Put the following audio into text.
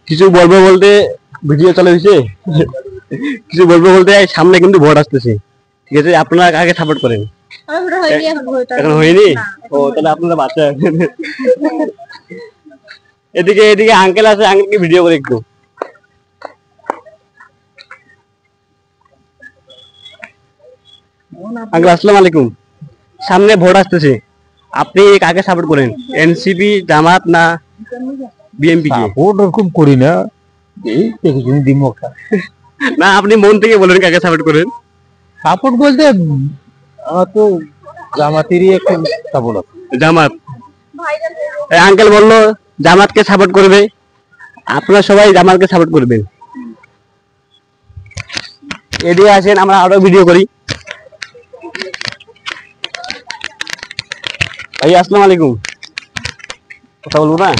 কিছু বলবো বলতে ভিডিও চালু হয়েছে। কিছু বলবো বলতে সামনে কিন্তু ভোট আসতেছে, ঠিক আছে? আপনারা আগে সাপোর্ট করেন। এখন হয়নি? ও তাহলে আপনারা বাচ্চা। এদিকে এদিকে আঙ্কেল আছে, আঙ্কেলকে ভিডিও করে একটু। আঙ্কেল আসসালামু আলাইকুম। সামনে ভোট আসতেছে, আপনি কাকে সাপোর্ট করেন? এনসিপি, জামাত না বিএনপি কে? সাপোর্ট ওরকম করি না, এই দেখেছেন দিমকা। না আপনি মন থেকে বলেন কাকে সাপোর্ট করেন। সাপোর্ট বলতে আমার তো জামাতেরই একটা সাপোর্ট আছে। জামাত। আঙ্কেল বললো জামাতকে সাপোর্ট করবে, আপনারা সবাই জামাতকে সাপোর্ট করবেন। এদিকে আসেন, আমরা আরো ভিডিও করি। ভাই আসসালামু আলাইকুম। কথা বলবো না?